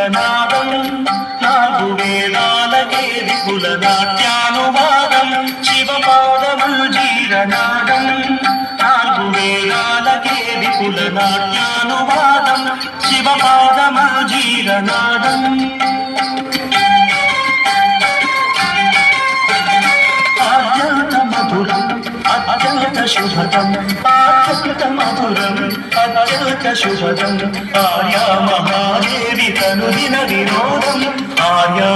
నాదం నాలుగు వేదాలకే విపుల నాట్యానువాదం శివపాదమంజీరనాదం నాలుగు వేదాలకే విపుల నాట్యానువాదం శివపాదమంజీరనాదం ఆద్యంత మధురం అత్యంత శుభదం అత్యంత మధురం అత్యంత శుభదం ఆర్యా మహాదేవి తనుదిన వినోదం ఆర్యా